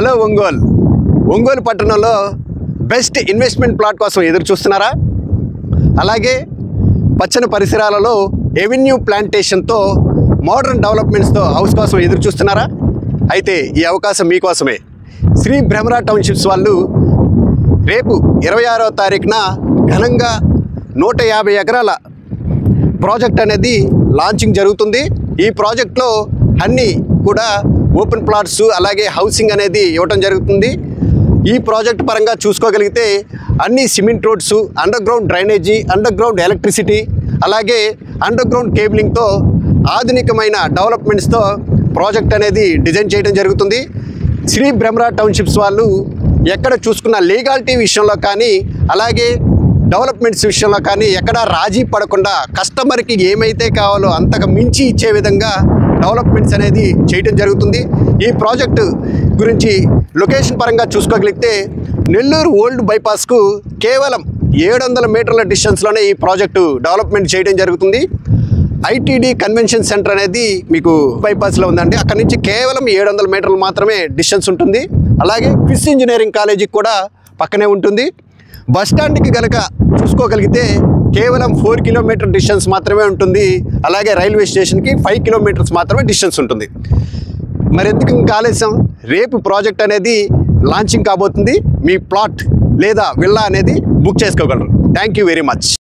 Hello Ongole పట్టణంలో best investment plot కోసం ఎదురు చూస్తున్నారా? అలాగే పచ్చని పరిసరాలలో ఎవెన్యూ ప్లాంటేషన్తో మోడర్న్ డెవలప్మెంట్స్తో హౌస్ కోసం ఎదురు చూస్తున్నారా? అయితే ఈ అవకాశం మీకోసమే. శ్రీ భ్రమరా టౌన్షిప్స్ వాళ్ళు రేపు 26వ తారీఖున ఘనంగా 150 ఎకరాల ప్రాజెక్ట్ అనేది లాంచింగ్ జరుగుతుంది. ఈ ప్రాజెక్ట్లో అన్నీ కూడా ఓపెన్ ప్లాట్స్ అలాగే హౌసింగ్ అనేది ఇవ్వటం జరుగుతుంది. ఈ ప్రాజెక్ట్ పరంగా చూసుకోగలిగితే అన్ని cement roads, under ground drainage, under ground electricity, అలాగే అండర్ గ్రౌండ్ కేబులింగ్తో ఆధునికమైన డెవలప్మెంట్స్తో ప్రాజెక్ట్ అనేది డిజైన్ చేయడం జరుగుతుంది. శ్రీ భ్రమరా టౌన్షిప్స్ వాళ్ళు ఎక్కడ చూసుకున్న లీగాలిటీ విషయంలో కానీ అలాగే డెవలప్మెంట్స్ విషయంలో కానీ ఎక్కడా రాజీ పడకుండా కస్టమర్కి ఏమైతే కావాలో అంతకు మించి ఇచ్చే విధంగా డెవలప్మెంట్స్ అనేది చేయడం జరుగుతుంది. ఈ ప్రాజెక్టు గురించి లొకేషన్ పరంగా చూసుకోగలిగితే నెల్లూరు ఓల్డ్ బైపాస్కు కేవలం 700 మీటర్ల డిస్టెన్స్లోనే ఈ ప్రాజెక్టు డెవలప్మెంట్ చేయడం జరుగుతుంది. ఐటీడీ కన్వెన్షన్ సెంటర్ అనేది మీకు బైపాస్లో ఉందండి. అక్కడి నుంచి కేవలం 700 మీటర్లు మాత్రమే డిస్టెన్స్ ఉంటుంది. అలాగే క్విస్ ఇంజనీరింగ్ కాలేజీకి కూడా పక్కనే ఉంటుంది. బస్టాండ్కి కనుక చూసుకోగలిగితే కేవలం 4 కిలోమీటర్ డిస్టెన్స్ మాత్రమే ఉంటుంది. అలాగే రైల్వే స్టేషన్కి 5 కిలోమీటర్స్ మాత్రమే డిస్టెన్స్ ఉంటుంది. మరెందుకు ఇంకా ఆలస్యం? రేపు ప్రాజెక్ట్ అనేది లాంచింగ్ కాబోతుంది. మీ ప్లాట్ లేదా విల్లా అనేది బుక్ చేసుకోగలరు. Thank you very much.